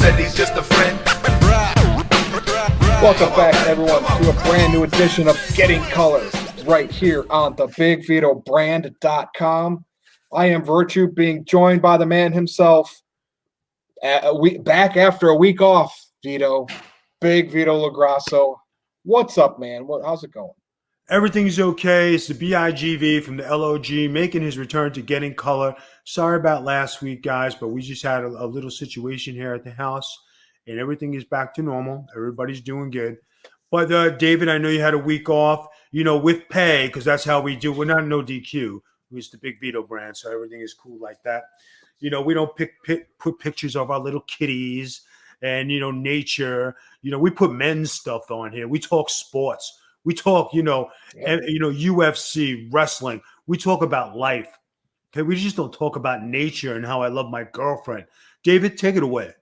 said he's just a friend. Welcome back, everyone, to a brand new edition of Getting Color right here on the BigVitoBrand.com. I am Virtue, being joined by the man himself, back after a week off, Vito, Big Vito Lagrasso. What's up, man? How's it going? Everything's okay. It's the BIGV from the LOG making his return to Getting Color. Sorry about last week, guys, but we just had a little situation here at the house, and everything is back to normal. Everybody's doing good. But, David, I know you had a week off, with pay, because that's how we do. We're not no DQ. We're the Big Vito brand, so everything is cool like that. We don't put pictures of our little kitties and, nature. We put men's stuff on here. We talk sports. We talk, UFC, wrestling. We talk about life. Okay, we just don't talk about nature and how I love my girlfriend. David, take it away.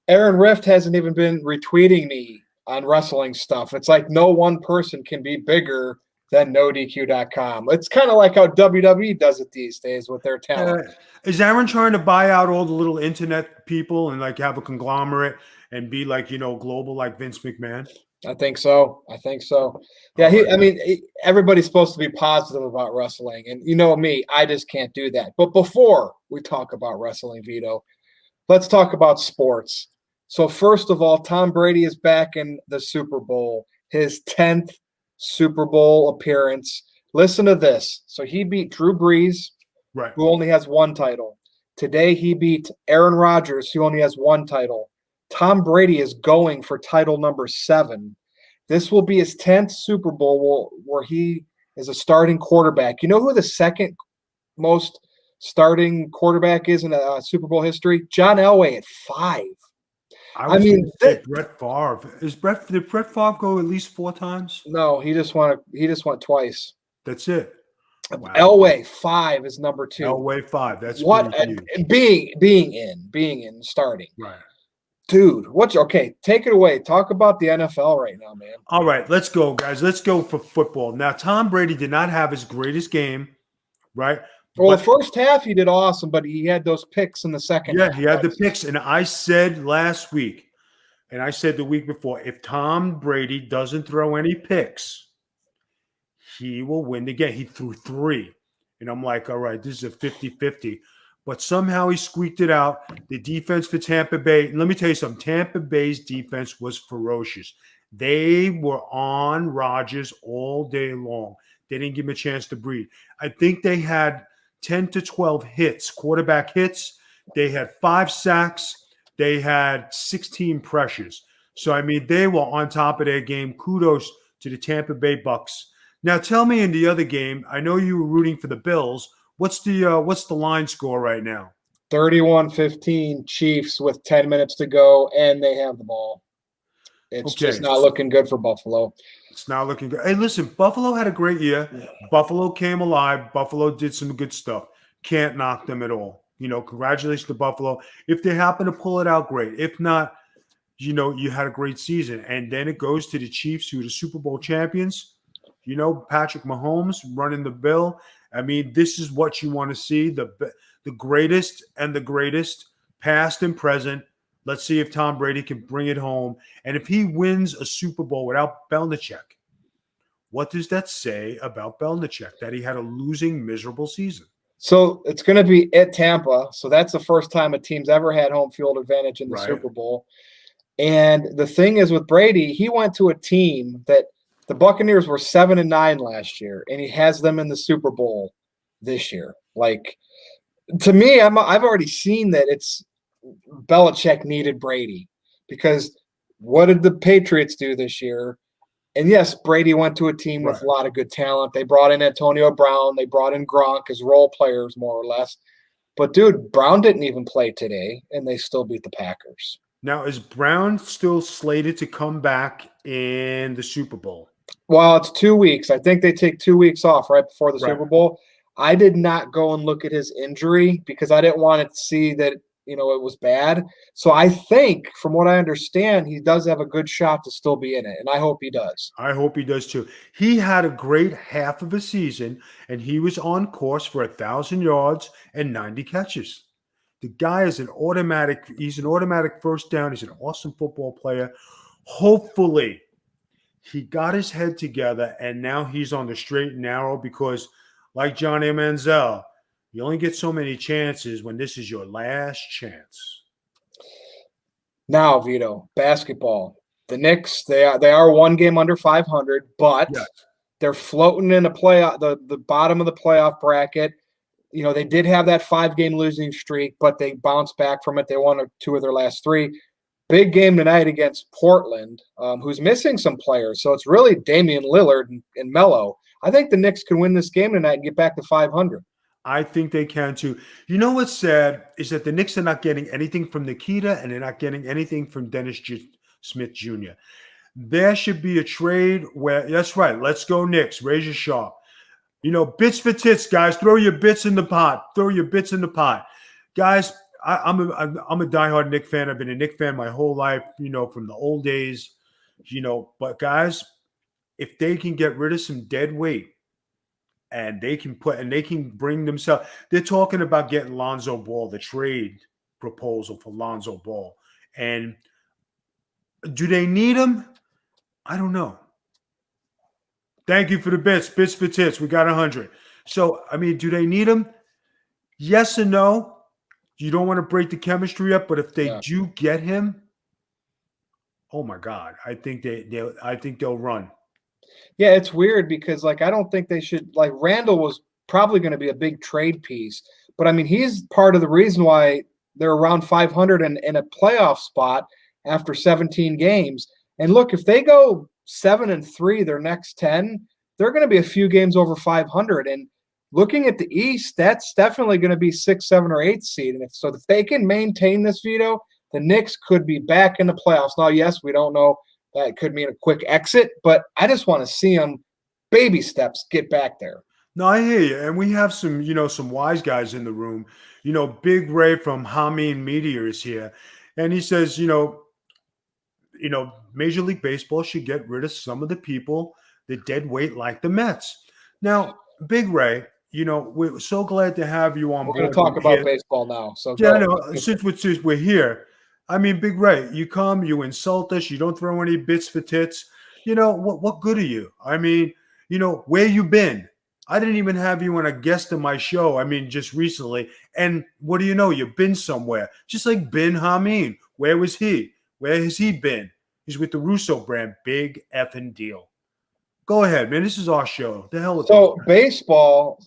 Aaron Rift hasn't even been retweeting me on wrestling stuff. It's like no one person can be bigger than NoDQ.com. It's kind of like how WWE does it these days with their talent. Is Aaron trying to buy out all the little internet people and like have a conglomerate and be like, global like Vince McMahon? I think so. Yeah, everybody's supposed to be positive about wrestling. And you know me, I just can't do that. But before we talk about wrestling, Vito, let's talk about sports. So first of all, Tom Brady is back in the Super Bowl, his 10th Super Bowl appearance. Listen to this. So he beat Drew Brees, right, who only has one title. Today he beat Aaron Rodgers, who only has one title. Tom Brady is going for title number 7. This will be his 10th Super Bowl where he is a starting quarterback. You know who the second most starting quarterback is in Super Bowl history? John Elway at 5. Brett Favre. Did Brett Favre go at least 4 times? No, he just went twice. That's it. Wow. Elway 5 is number 2. Elway 5. That's what being in starting. Right. Dude, okay? Take it away. Talk about the NFL right now, man. All right, let's go, guys. Let's go for football. Now, Tom Brady did not have his greatest game, right? Well, the first half he did awesome, but he had those picks in the second half. Yeah, he had the picks. And I said last week, and I said the week before, if Tom Brady doesn't throw any picks, he will win the game. He threw 3. And I'm like, all right, this is a 50-50. But somehow he squeaked it out. The defense for Tampa Bay, let me tell you something. Tampa Bay's defense was ferocious. They were on Rodgers all day long. They didn't give him a chance to breathe. I think they had 10 to 12 hits, quarterback hits. They had 5 sacks. They had 16 pressures. So, they were on top of their game. Kudos to the Tampa Bay Bucks. Now, tell me in the other game, I know you were rooting for the Bills. What's the line score right now? 31-15 Chiefs with 10 minutes to go, and they have the ball. It's just not looking good for Buffalo. It's not looking good. Hey, listen, Buffalo had a great year. Yeah. Buffalo came alive. Buffalo did some good stuff. Can't knock them at all. Congratulations to Buffalo. If they happen to pull it out, great. If not, you had a great season. And then it goes to the Chiefs, who are the Super Bowl champions. Patrick Mahomes running the bill. This is what you want to see, the greatest and the greatest, past and present. Let's see if Tom Brady can bring it home. And if he wins a Super Bowl without Belichick, what does that say about Belichick, that he had a losing, miserable season? So it's going to be at Tampa. So that's the first time a team's ever had home field advantage in the Super Bowl. And the thing is with Brady, he went to a team that the Buccaneers were 7-9 last year, and he has them in the Super Bowl this year. Like, to me, I've already seen that it's Belichick needed Brady, because what did the Patriots do this year? And yes, Brady went to a team with a lot of good talent. They brought in Antonio Brown. They brought in Gronk as role players, more or less. But, dude, Brown didn't even play today, and they still beat the Packers. Now, is Brown still slated to come back in the Super Bowl? Well, it's 2 weeks. I think they take 2 weeks off right before the Super Bowl. I did not go and look at his injury because I didn't want to see that, it was bad. So I think, from what I understand, he does have a good shot to still be in it, and I hope he does. I hope he does too. He had a great half of a season, and he was on course for 1,000 yards and 90 catches. The guy is he's an automatic first down. He's an awesome football player. Hopefully, he got his head together and now he's on the straight and narrow because, like Johnny Manziel, you only get so many chances when this is your last chance. Now, Vito, basketball. The Knicks, they are one game under 500, but yes, they're floating in a playoff, the bottom of the playoff bracket. You know, they did have that 5-game losing streak, but they bounced back from it. They won 2 of their last 3. Big game tonight against Portland, who's missing some players. So it's really Damian Lillard and Melo. I think the Knicks can win this game tonight and get back to 500. I think they can too. You know what's sad is that the Knicks are not getting anything from Nikita and they're not getting anything from Dennis Smith Jr. There should be a trade where, that's right, let's go Knicks, raise your sharp. You know, bits for tits, guys. Throw your bits in the pot. Throw your bits in the pot. Guys, I'm a diehard Knicks fan. I've been a Knicks fan my whole life, you know, from the old days, you know. But, guys, if they can get rid of some dead weight and they can bring themselves – they're talking about getting Lonzo Ball, the trade proposal for Lonzo Ball. And do they need him? I don't know. Thank you for the bits. Bits for tits. We got 100. So, I mean, do they need him? Yes and no. You don't want to break the chemistry up, but if they do get him, oh my God, I think they'll run. Yeah, it's weird because I don't think they should. Randall was probably going to be a big trade piece, but I mean he's part of the reason why they're around 500 and in a playoff spot after 17 games. And look, if they go 7-3 their next 10, they're going to be a few games over 500. And looking at the East, that's definitely going to be 6, 7, or 8 seed. And if they can maintain this, Vito, the Knicks could be back in the playoffs. Now, yes, we don't know. That could mean a quick exit, but I just want to see them baby steps get back there. No, I hear you. And we have some, some wise guys in the room. Big Ray from Hameen Media is here. And he says, Major League Baseball should get rid of some of the people that dead weight like the Mets. Now, Big Ray, we're so glad to have you on board. We're going to talk about baseball now. So yeah, no, since we're here, I mean, Big Ray, you come, you insult us, you don't throw any bits for tits. What good are you? I mean, where you been? I didn't even have you on a guest on my show. I mean, just recently. And what do you know? You've been somewhere. Just like Ben Hameen. Where was he? Where has he been? He's with the Russo brand. Big effing deal. Go ahead, man. This is our show. The hell with baseball.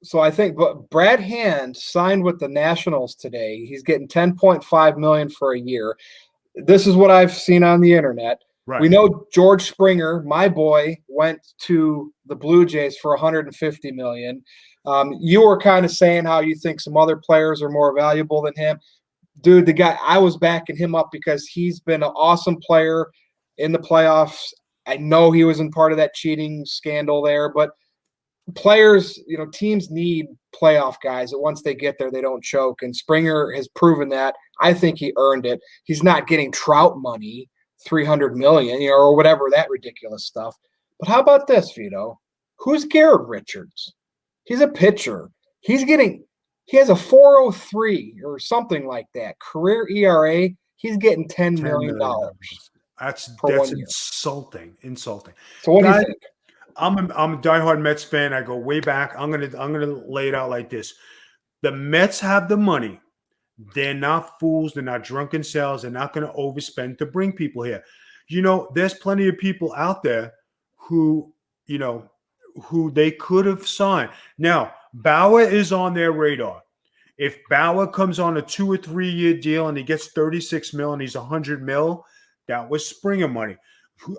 So I think Brad Hand signed with the Nationals today. He's getting $10.5 million for a year. This is what I've seen on the internet. Right. We know George Springer, my boy, went to the Blue Jays for $150 million. You were kind of saying how you think some other players are more valuable than him. Dude, the guy, I was backing him up because he's been an awesome player in the playoffs. I know he was in part of that cheating scandal there, but players, teams need playoff guys that once they get there, they don't choke. And Springer has proven that. I think he earned it. He's not getting Trout money, $300 million, or whatever, that ridiculous stuff. But how about this, Vito? Who's Garrett Richards? He's a pitcher. He has a 4.03 or something like that. Career ERA, he's getting $10 million. That's insulting. Insulting. So what do you think? I'm a diehard Mets fan. I go way back. I'm gonna lay it out like this. The Mets have the money. They're not fools. They're not drunken selves. They're not going to overspend to bring people here. There's plenty of people out there who they could have signed. Now, Bauer is on their radar. If Bauer comes on a 2 or 3 year deal and he gets $36 million, he's $100 million, that was Springer money.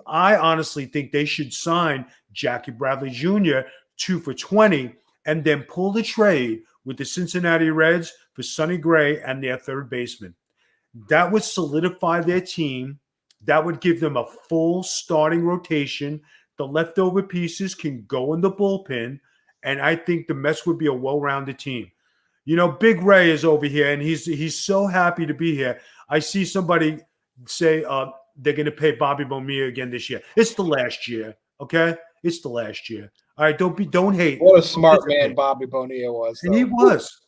I honestly think they should sign Jackie Bradley Jr. 2 for $20 and then pull the trade with the Cincinnati Reds for Sonny Gray and their third baseman. That would solidify their team. That would give them a full starting rotation. The leftover pieces can go in the bullpen, and I think the Mets would be a well-rounded team. Big Ray is over here, and he's so happy to be here. I see somebody say they're going to pay Bobby Bonilla again this year. It's the last year, okay? It's the last year. All right, don't hate. What a smart man Bobby Bonilla was. And he was.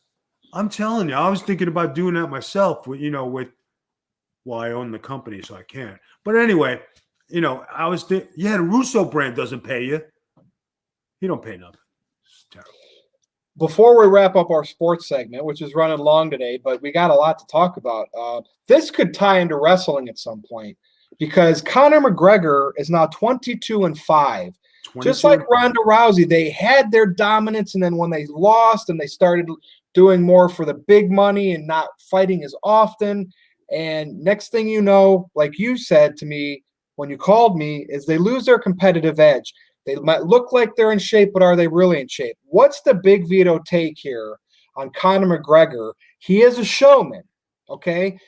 I'm telling you, I was thinking about doing that myself. Well, I own the company, so I can't. But anyway, I was the Russo brand doesn't pay you. He don't pay nothing. It's terrible. Before we wrap up our sports segment, which is running long today, but we got a lot to talk about. This could tie into wrestling at some point because Conor McGregor is now 22-5. Just like Ronda Rousey, they had their dominance, and then when they lost and they started doing more for the big money and not fighting as often, and next thing you know, like you said to me when you called me, is they lose their competitive edge. They might look like they're in shape, but are they really in shape? What's the big Vito take here on Conor McGregor? He is a showman, okay?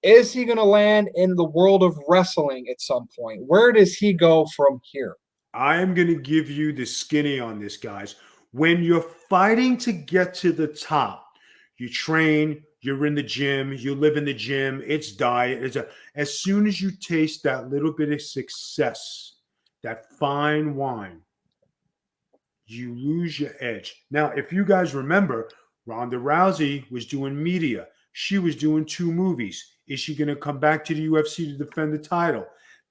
Is he going to land in the world of wrestling at some point? Where does he go from here? I am going to give you the skinny on this, guys. When you're fighting to get to the top, you train, you're in the gym, you live in the gym, it's diet. As soon as you taste that little bit of success, that fine wine, you lose your edge. Now, if you guys remember, Ronda Rousey was doing media. She was doing 2 movies. Is she going to come back to the UFC to defend the title?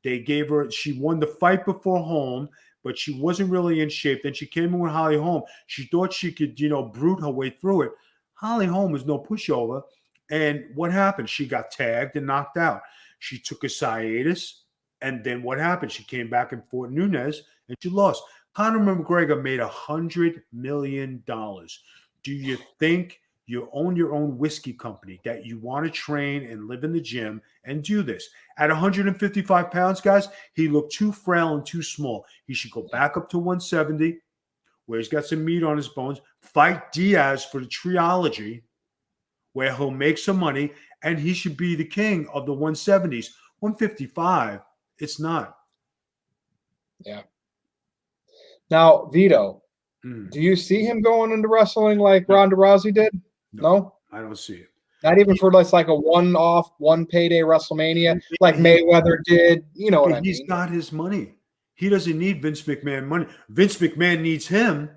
She won the fight before Holm, but she wasn't really in shape. Then she came in with Holly Holm. She thought she could, brute her way through it. Holly Holm was no pushover. And what happened? She got tagged and knocked out. She took a hiatus. And then what happened? She came back and fought Nunes, and she lost. Conor McGregor made $100 million. Do you think you own your own whiskey company that you want to train and live in the gym and do this? At 155 pounds, guys, he looked too frail and too small. He should go back up to 170, where he's got some meat on his bones, fight Diaz for the trilogy, where he'll make some money, and he should be the king of the 170s. 155, it's not. Yeah. Now, Vito, do you see him going into wrestling like Ronda Rousey did? No? I don't see it. Not even for like a one-off, one payday WrestleMania like Mayweather did. You know what I mean? He's got his money. He doesn't need Vince McMahon money. Vince McMahon needs him.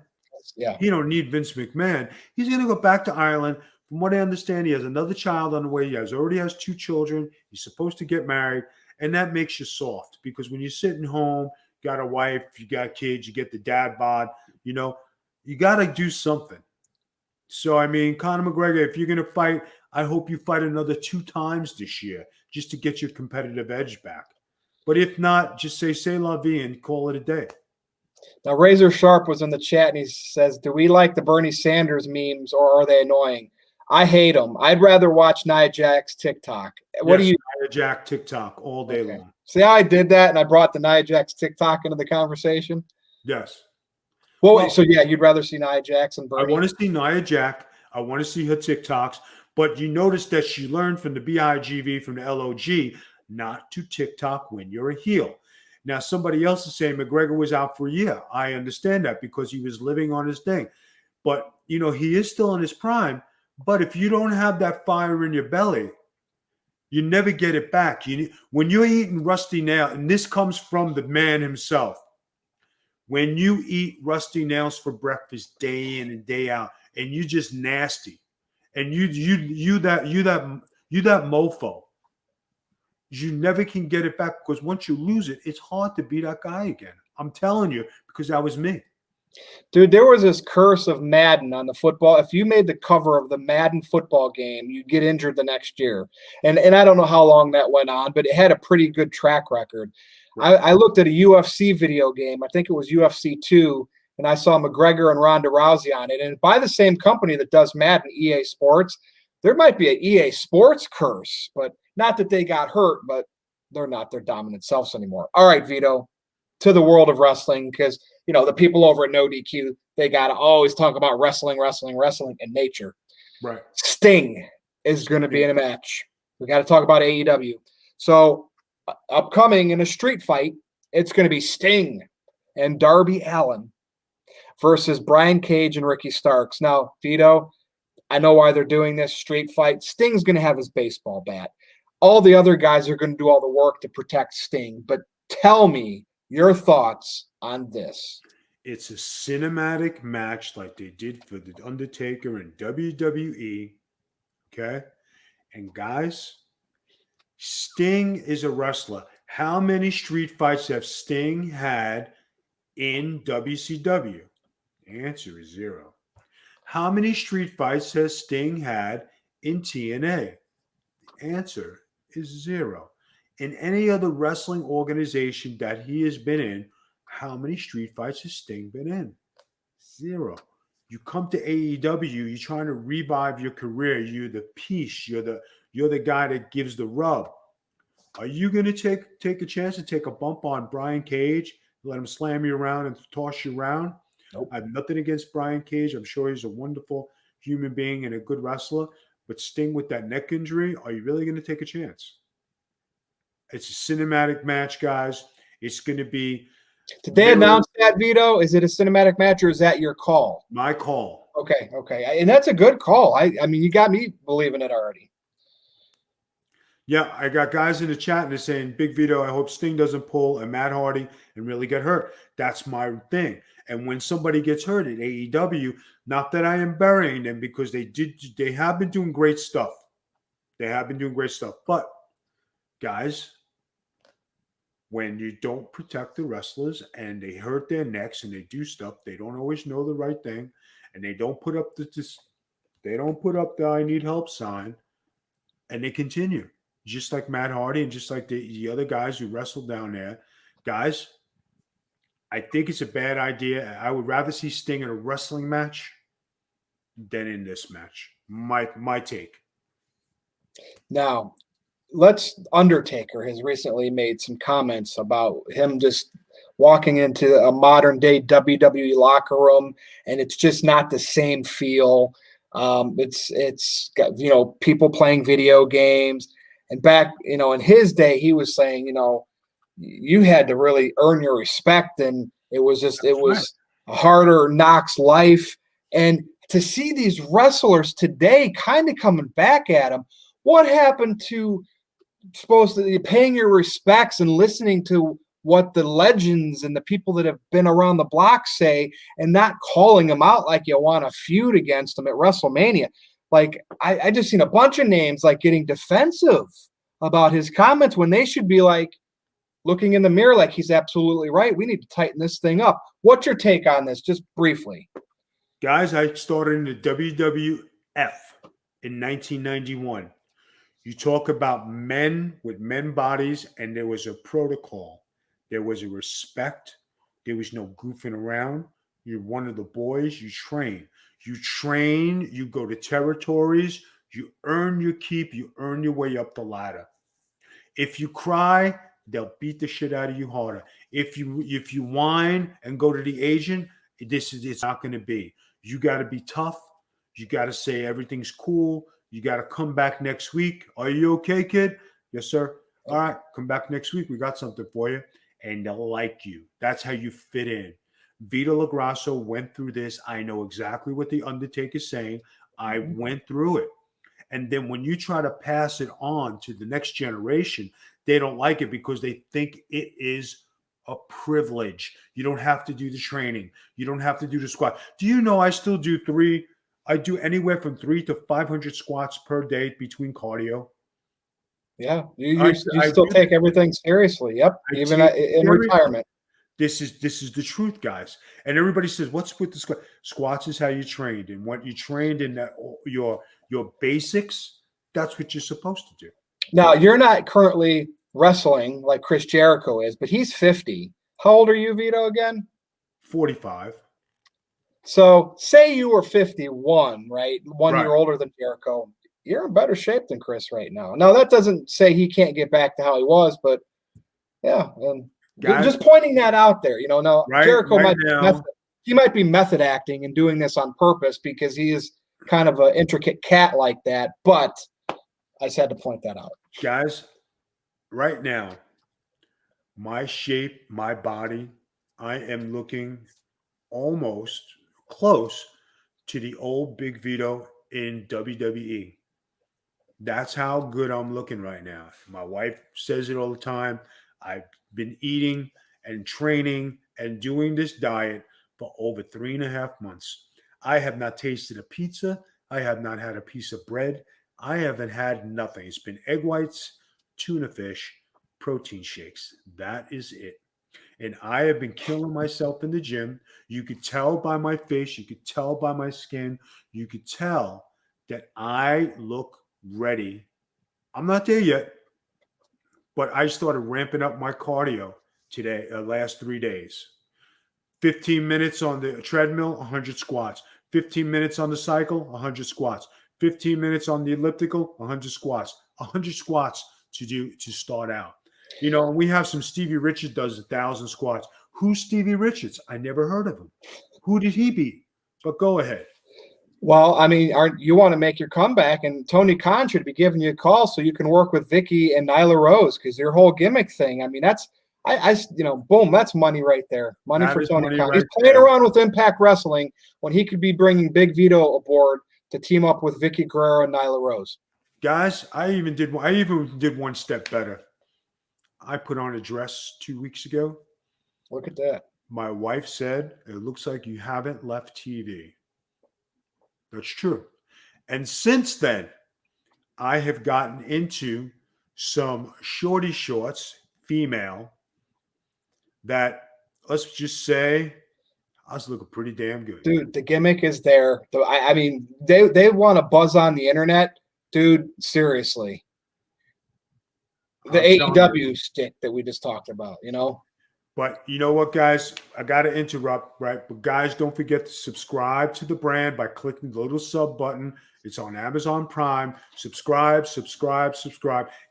Yeah. He don't need Vince McMahon. He's going to go back to Ireland. From what I understand, he has another child on the way. He already has 2 children. He's supposed to get married. And that makes you soft because when you're sitting home, you got a wife, you got kids, you get the dad bod, you got to do something. So, I mean, Conor McGregor, if you're going to fight, I hope you fight another 2 times this year just to get your competitive edge back. But if not, just say la vie and call it a day. Now, Razor Sharp was in the chat and he says, do we like the Bernie Sanders memes or are they annoying? I hate them. I'd rather watch Nia Jax's TikTok. What do you? Nia Jax TikTok all day long. See how I did that and I brought the Nia Jax TikTok into the conversation? Yes. Well, so yeah, you'd rather see Nia Jax and Bernie? I want to see Nia Jax. I want to see her TikToks. But you notice that she learned from the BIGV, from the LOG, not to TikTok when you're a heel. Now, somebody else is saying McGregor was out for a year. I understand that because he was living on his thing. But, he is still in his prime. But if you don't have that fire in your belly, you never get it back. When you're eating rusty nail, and this comes from the man himself, when you eat rusty nails for breakfast day in and day out, and you just nasty, and you that mofo, you never can get it back because once you lose it, it's hard to be that guy again. I'm telling you, because that was me. Dude, there was this curse of Madden on the football. If you made the cover of the Madden football game, you'd get injured the next year. And I don't know how long that went on, but it had a pretty good track record. Right. I looked at a UFC video game. I think it was UFC 2, and I saw McGregor and Ronda Rousey on it. And by the same company that does Madden, EA Sports, there might be an EA Sports curse, but not that they got hurt, but they're not their dominant selves anymore. All right, Vito, to the world of wrestling, because the people over at No DQ, they got to always talk about wrestling, and nature. Right. Sting is going to be in a match. We got to talk about AEW. So upcoming in a street fight, it's going to be Sting and Darby Allin versus Brian Cage and Ricky Starks. Now, Vito, I know why they're doing this street fight. Sting's going to have his baseball bat. All the other guys are going to do all the work to protect Sting. But tell me your thoughts on this. It's a cinematic match like they did for The Undertaker in WWE. Okay. And guys, Sting is a wrestler. How many street fights have Sting had in WCW? The answer is 0. How many street fights has Sting had in TNA? The answer is 0. In any other wrestling organization that he has been in, how many street fights has Sting been in? 0. You come to AEW, you're trying to revive your career. You're the piece. You're the guy that gives the rub. Are you going to take a chance to take a bump on Brian Cage, let him slam you around and toss you around? Nope. I have nothing against Brian Cage. I'm sure he's a wonderful human being and a good wrestler. But Sting with that neck injury, are you really going to take a chance? It's a cinematic match, guys. It's going to be. Did they announce that, Vito? Is it a cinematic match or is that your call? My call. Okay. And that's a good call. I mean, you got me believing it already. Yeah, I got guys in the chat and they're saying, Big Vito, I hope Sting doesn't pull a Matt Hardy and really get hurt. That's my thing. And when somebody gets hurt at AEW, not that I am burying them because they have been doing great stuff. But guys, when you don't protect the wrestlers and they hurt their necks and they do stuff, they don't always know the right thing, and they don't put up the I need help sign, and they continue. Just like Matt Hardy and just like the other guys who wrestled down there. Guys, I think it's a bad idea. I would rather see Sting in a wrestling match than in this match. My take. Now, Undertaker has recently made some comments about him just walking into a modern day WWE locker room, and it's just not the same feel. It's got, people playing video games. And back, in his day, he was saying, you had to really earn your respect. And it was a harder knocks life. And to see these wrestlers today kind of coming back at him, what happened to paying your respects and listening to what the legends and the people that have been around the block say and not calling them out like you want to feud against them at WrestleMania? Like, I just seen a bunch of names like getting defensive about his comments when they should be like looking in the mirror like he's absolutely right. We need to tighten this thing up. What's your take on this, just briefly? Guys, I started in the WWF in 1991. You talk about men with men bodies, and there was a protocol. There was a respect. There was no goofing around. You're one of the boys. You train. You go to territories. You earn your keep. You earn your way up the ladder. If you cry, they'll beat the shit out of you harder. If you whine and go to the agent, it's not going to be. You got to be tough. You got to say everything's cool. You got to come back next week. Are you okay, kid? Yes, sir. All right, come back next week. We got something for you. And they'll like you. That's how you fit in. Vito LaGrasso went through this. I know exactly what the Undertaker's saying. I went through it. And then when you try to pass it on to the next generation, they don't like it because they think it is a privilege. You don't have to do the training. You don't have to do the squat. Do you know I still do I do anywhere from 300 to 500 squats per day between cardio. Yeah, you still take everything seriously. Yep, even in retirement. This is the truth, guys. And everybody says, "What's with the squat?" Squats is how you trained, and what you trained in that your basics. That's what you're supposed to do. Now, you're not currently wrestling like Chris Jericho is, but he's 50. How old are you, Vito, again? 45. So say you were 51, right? 1 year older than Jericho. You're in better shape than Chris right now. Now, that doesn't say he can't get back to how he was, but yeah. And just pointing that out there, Jericho might be method acting and doing this on purpose because he is kind of an intricate cat like that. But I just had to point that out. Guys, right now, my shape, my body, I am looking almost close to the old Big Vito in WWE. That's how good I'm looking right now. My wife says it all the time. I've been eating and training and doing this diet for over 3.5 months. I have not tasted a pizza. I have not had a piece of bread. I haven't had nothing. It's been egg whites, tuna fish, protein shakes. That is it. And I have been killing myself in the gym. You could tell by my face, you could tell by my skin, you could tell that I look ready. I'm not there yet, but I started ramping up my cardio today, last 3 days. 15 minutes on the treadmill, 100 squats. 15 minutes on the cycle, 100 squats. 15 minutes on the elliptical, 100 squats. 100 squats to start out. You know, and we have some Stevie Richards does 1,000 squats. Who's Stevie Richards? I never heard of him. Who did he beat? But go ahead. Well, I mean, you want to make your comeback, and Tony Khan should be giving you a call so you can work with Vicky and Nyla Rose, because your whole gimmick thing. I mean, that's boom, that's money right there. Money That for is Tony money Khan. right He's playing there. around with Impact Wrestling when he could be bringing Big Vito aboard to team up with Vicky Guerrero and Nyla Rose. Guys, I even did one step better. I put on a dress 2 weeks ago. Look at that. My wife said, it looks like you haven't left TV. That's true. And since then, I have gotten into some shorty shorts, female, that, let's just say, I was looking pretty damn good. Dude, the gimmick is there. I mean, they want to buzz on the internet. Dude, seriously. The AEW stick that we just talked about, you know? But you know what, guys? I got to interrupt, right? But guys, don't forget to subscribe to the brand by clicking the little sub button. It's on Amazon Prime. Subscribe.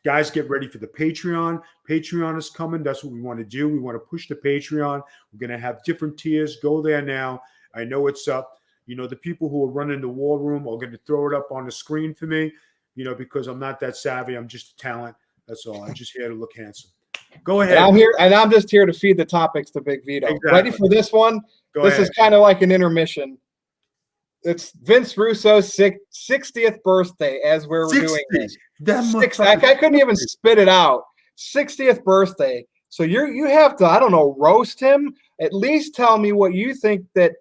Guys, get ready for the Patreon. Patreon is coming. That's what we want to do. We want to push the Patreon. We're going to have different tiers. Go there now. I know it's up. You know, the people who are running the war room are going to throw it up on the screen for me, you know, because I'm not that savvy. I'm just a talent. That's all. I'm just here to look handsome. Go ahead. And I'm just here to feed the topics to Big Vito. Exactly. Ready for this one? This is kind of like an intermission. It's Vince Russo's 60th birthday as we're doing this. I couldn't even spit it out. 60th birthday. So you have to, I don't know, roast him. At least tell me what you think that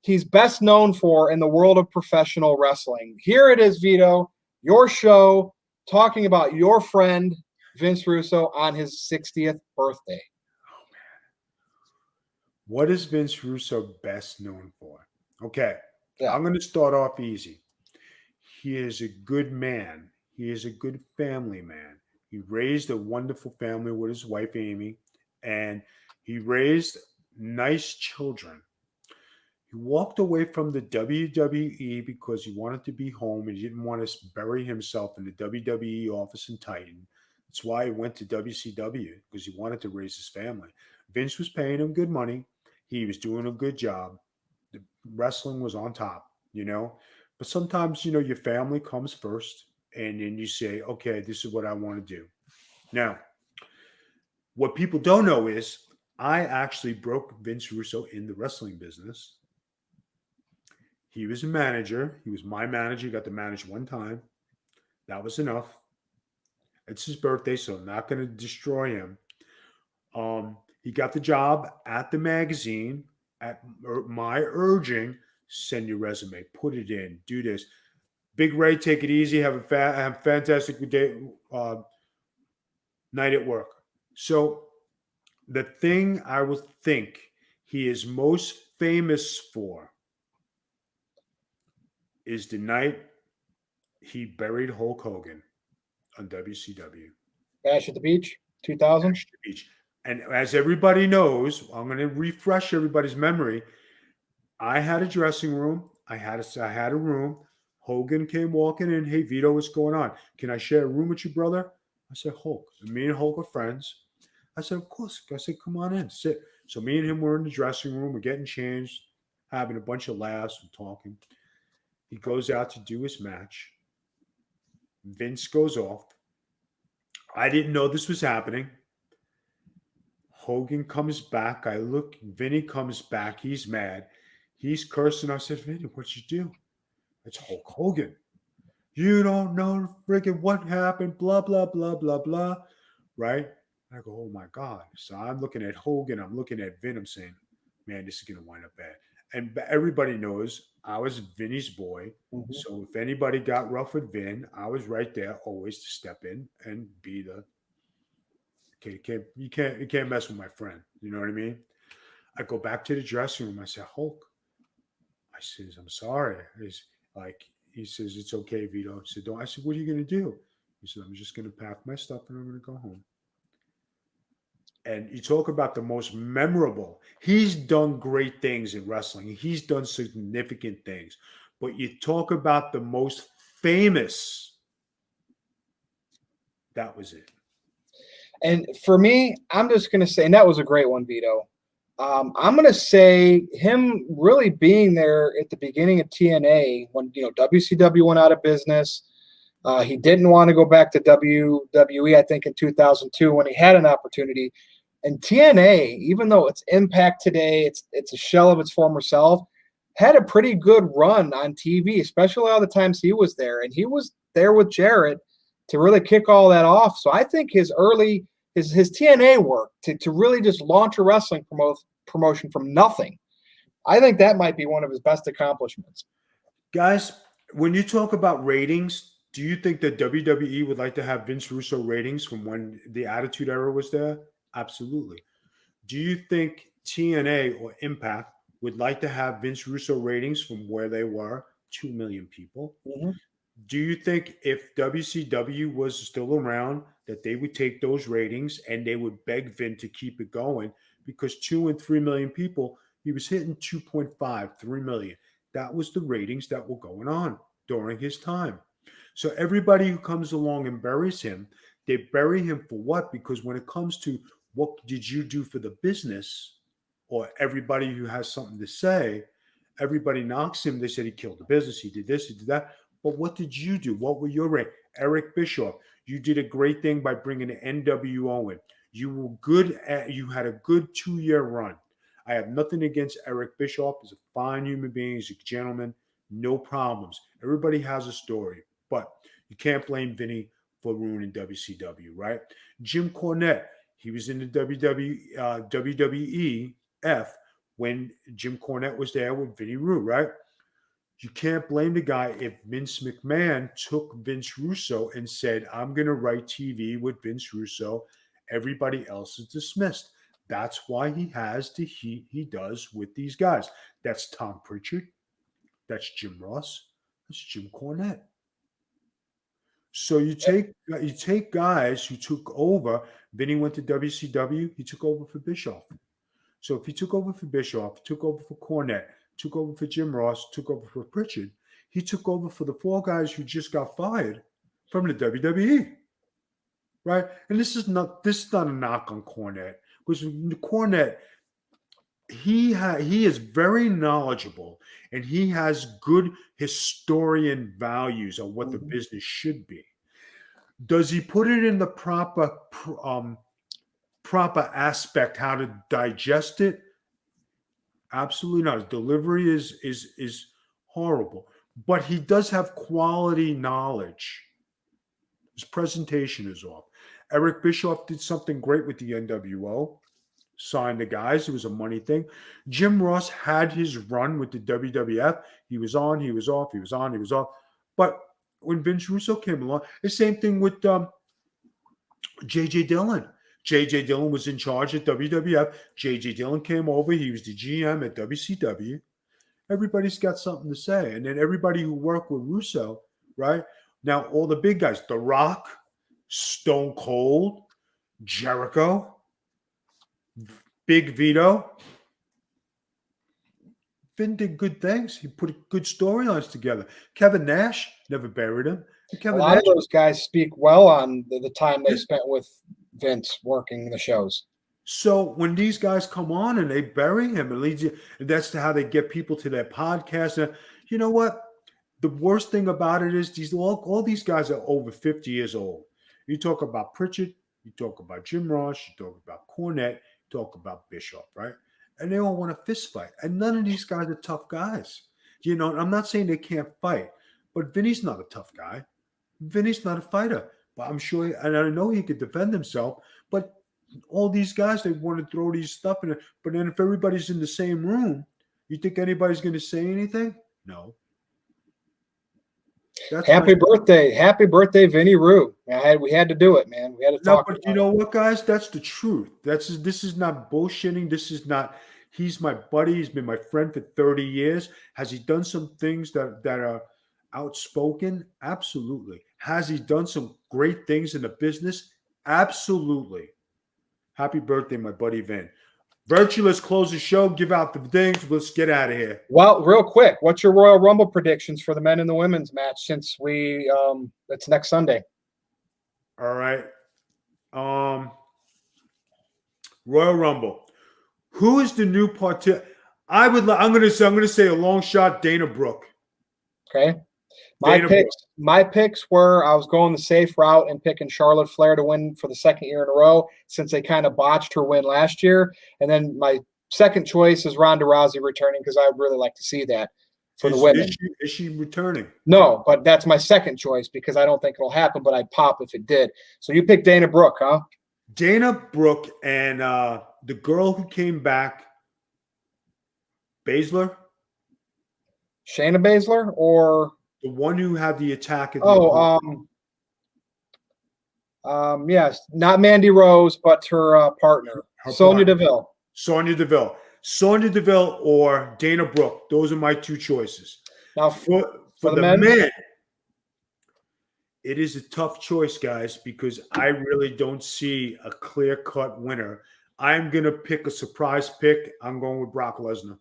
he's best known for in the world of professional wrestling. Here it is, Vito, your show, talking about your friend Vince Russo on his 60th birthday. Oh, man. What is Vince Russo best known for? Okay. Yeah. I'm going to start off easy. He is a good man. He is a good family man. He raised a wonderful family with his wife, Amy, and he raised nice children. He walked away from the WWE because he wanted to be home and he didn't want to bury himself in the WWE office in Titan. That's why he went to WCW, because he wanted to raise his family. Vince was paying him good money. He was doing a good job. The wrestling was on top, you know. But sometimes, you know, your family comes first, and then you say, okay, this is what I want to do. Now, what people don't know is I actually broke Vince Russo in the wrestling business. He was a manager. He was my manager. He got to manage one time. That was enough. It's his birthday, so I'm not going to destroy him. He got the job at the magazine at my urging. Send your resume, put it in, do this. Big Ray, take it easy. Have a fantastic day, night at work. So the thing I would think he is most famous for is the night he buried Hulk Hogan on WCW. Bash at the Beach, 2000. Bash at the Beach. And as everybody knows, I'm going to refresh everybody's memory. I had a dressing room. I had a room. Hogan came walking in. Hey, Vito, what's going on? Can I share a room with you, brother? I said, Hulk. And me and Hulk are friends. I said, of course. I said, come on in, sit. So me and him were in the dressing room. We're getting changed, having a bunch of laughs and talking. He goes out to do his match. Vince goes off. I didn't know this was happening. Hogan comes back. I look. Vinny comes back. He's mad. He's cursing. I said, Vinny, what'd you do? It's Hulk Hogan. You don't know freaking what happened. Blah, blah, blah, blah, blah. Right? I go, oh, my God. So I'm looking at Hogan. I'm looking at Vin. I'm saying, man, this is going to wind up bad. And everybody knows I was Vinny's boy. Mm-hmm. So if anybody got rough with Vin, I was right there always to step in and be the okay. You can't mess with my friend. You know what I mean? I go back to the dressing room. I said, Hulk. I says, I'm sorry. He says, it's okay, Vito. I said, don't. I said, what are you gonna do? He said, I'm just gonna pack my stuff and I'm gonna go home. And you talk about the most memorable. He's done great things in wrestling. He's done significant things. But you talk about the most famous. That was it. And for me, I'm just going to say, and that was a great one, Vito. I'm going to say him really being there at the beginning of TNA when WCW went out of business. He didn't want to go back to WWE, I think, in 2002 when he had an opportunity. And TNA, even though it's Impact today, it's a shell of its former self, had a pretty good run on TV, especially all the times he was there. And he was there with Jarrett to really kick all that off. So I think his TNA work to really just launch a wrestling promotion from nothing, I think that might be one of his best accomplishments. Guys, when you talk about ratings, do you think that WWE would like to have Vince Russo ratings from when the Attitude Era was there? Absolutely. Do you think TNA or Impact would like to have Vince Russo ratings from where they were, 2 million people? Mm-hmm. Do you think if WCW was still around that they would take those ratings and they would beg Vin to keep it going? Because 2 and 3 million people, he was hitting 2.5, 3 million. That was the ratings that were going on during his time. So everybody who comes along and buries him, they bury him for what? Because when it comes to what did you do for the business, or everybody who has something to say, everybody knocks him. They said he killed the business. He did this, he did that. But what did you do? What were your rank? Eric Bischoff, you did a great thing by bringing the NWO in. You were good you had a good 2-year run. I have nothing against Eric Bischoff. He's a fine human being. He's a gentleman. No problems. Everybody has a story. But you can't blame Vinny for ruining WCW, right? Jim Cornette, he was in the WWEF when Jim Cornette was there with Vinny Rue, right? You can't blame the guy if Vince McMahon took Vince Russo and said, I'm going to write TV with Vince Russo. Everybody else is dismissed. That's why he has the heat he does with these guys. That's Tom Pritchard. That's Jim Ross. That's Jim Cornette. So you take guys who took over. Vinny went to WCW. He took over for Bischoff. So if he took over for Bischoff, took over for Cornette, took over for Jim Ross, took over for Pritchard, he took over for the 4 guys who just got fired from the WWE. Right? And this is not a knock on Cornette, because Cornette, he is very knowledgeable and he has good historian values on what the business should be. Does he put it in the proper aspect, how to digest it? Absolutely not. His delivery is horrible, but he does have quality knowledge. His presentation is off. Eric Bischoff did something great with the NWO, signed the guys. It was a money thing. Jim Ross had his run with the WWF. He was on, he was off, he was on, he was off. But when Vince Russo came along, the same thing with J.J. Dillon. J.J. Dillon was in charge at WWF. J.J. Dillon came over. He was the GM at WCW. Everybody's got something to say. And then everybody who worked with Russo, right? Now, all the big guys, The Rock, Stone Cold, Jericho, Big Vito. Vin did good things. He put good storylines together. Kevin Nash, never buried him. A lot of those guys speak well on the time they spent with Vince working the shows. So when these guys come on and they bury him, it leads you, and that's how they get people to their podcast. And you know what? The worst thing about it is all these guys are over 50 years old. You talk about Pritchard, you talk about Jim Ross, you talk about Cornette, you talk about Bischoff, right? And they all want to fist fight. And none of these guys are tough guys. You know, I'm not saying they can't fight, but Vinny's not a tough guy. Vinny's not a fighter. But I'm sure, and I know he could defend himself, but all these guys, they want to throw these stuff in it. But then if everybody's in the same room, you think anybody's going to say anything? No. Happy birthday, Vinny Rue. We had to do it, man. We had to talk. No, but you know what, guys? That's the truth. This is not bullshitting. This is not. He's my buddy. He's been my friend for 30 years. Has he done some things that are outspoken? Absolutely. Has he done some great things in the business? Absolutely. Happy birthday, my buddy Vin. Virtue, let's close the show. Give out the things. Let's get out of here. Well, real quick, what's your Royal Rumble predictions for the men and the women's match? Since it's next Sunday. All right. Royal Rumble. Who is the new participant? I'm going to say a long shot. Dana Brooke. Okay. My picks were I was going the safe route and picking Charlotte Flair to win for the second year in a row since they kind of botched her win last year. And then my second choice is Ronda Rousey returning because I would really like to see that for the women. Is she returning? No, but that's my second choice because I don't think it'll happen, but I'd pop if it did. So you picked Dana Brooke, huh? Dana Brooke and the girl who came back, Baszler? Shayna Baszler or – the one who had the attack. Yes, not Mandy Rose, but her partner, Sonya Deville. Sonya Deville or Dana Brooke. Those are my two choices. Now, for the men, it is a tough choice, guys, because I really don't see a clear-cut winner. I'm going to pick a surprise pick. I'm going with Brock Lesnar.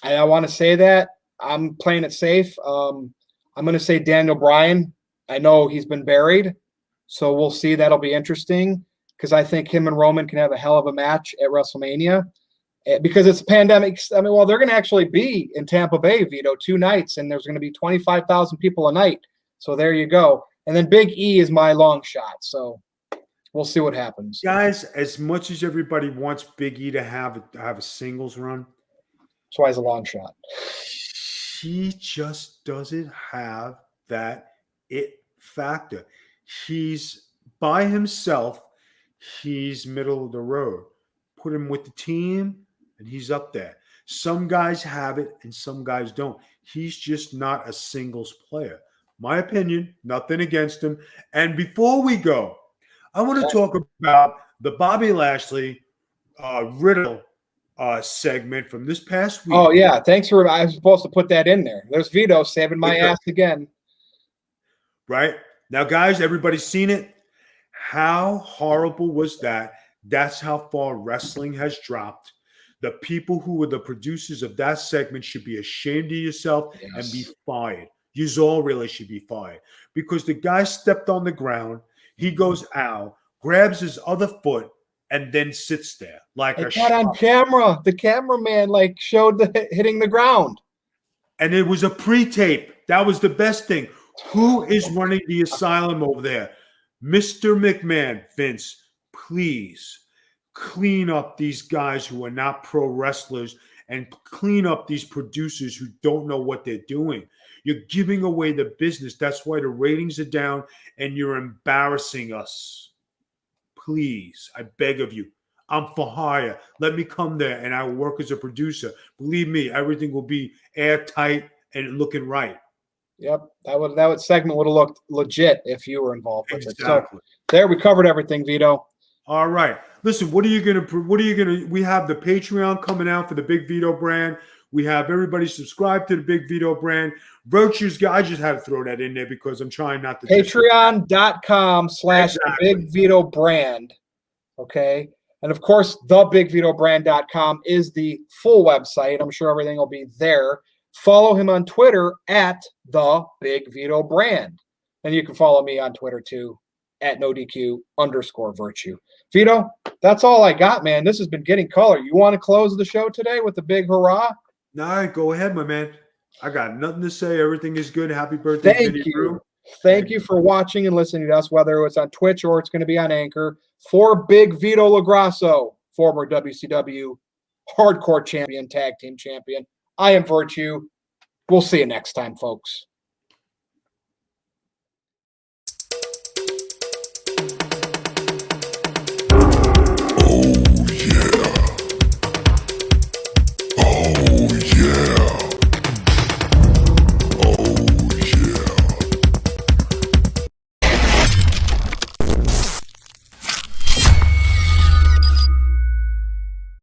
I want to say that. I'm playing it safe. I'm going to say Daniel Bryan. I know he's been buried, so we'll see. That'll be interesting because I think him and Roman can have a hell of a match at WrestleMania because it's a pandemic. I mean, well, they're going to actually be in Tampa Bay, Vito, 2 nights, and there's going to be 25,000 people a night. So there you go. And then Big E is my long shot. So we'll see what happens. Guys, as much as everybody wants Big E to have a singles run, that's why he's a long shot. He just doesn't have that it factor. He's by himself. He's middle of the road. Put him with the team, and he's up there. Some guys have it, and some guys don't. He's just not a singles player. My opinion, nothing against him. And before we go, I want to talk about the Bobby Lashley Riddle segment from this past week. Oh, yeah. Thanks for – I was supposed to put that in there. There's Vito saving my ass again. Right? Now, guys, everybody's seen it. How horrible was that? That's how far wrestling has dropped. The people who were the producers of that segment should be ashamed of yourself and be fired. You all really should be fired because the guy stepped on the ground. He goes out, grabs his other foot, and then sits there like a shot. On camera. The cameraman showed hitting the ground. And it was a pre-tape. That was the best thing. Who is running the asylum over there? Mr. McMahon, Vince, please clean up these guys who are not pro wrestlers and clean up these producers who don't know what they're doing. You're giving away the business. That's why the ratings are down and you're embarrassing us. Please, I beg of you. I'm for hire. Let me come there and I will work as a producer. Believe me, everything will be airtight and looking right. Yep, that segment would have looked legit if you were involved with it. So there, we covered everything, Vito. All right. Listen, we have the Patreon coming out for the Big Vito brand. We have everybody subscribe to the Big Vito brand. Virtues, I just had to throw that in there because I'm trying not to. Patreon.com/the Big Vito brand. Okay. And of course, thebigvitobrand.com is the full website. I'm sure everything will be there. Follow him on Twitter at the Big Vito brand. And you can follow me on Twitter too at NoDQ_virtue. Vito, that's all I got, man. This has been getting color. You want to close the show today with a big hurrah? No, go ahead, my man. I got nothing to say. Everything is good. Happy birthday. Thank you. Thank you for watching and listening to us, whether it's on Twitch or it's going to be on Anchor. For Big Vito LaGrasso, former WCW Hardcore Champion, Tag Team Champion, I am Virtue. We'll see you next time, folks.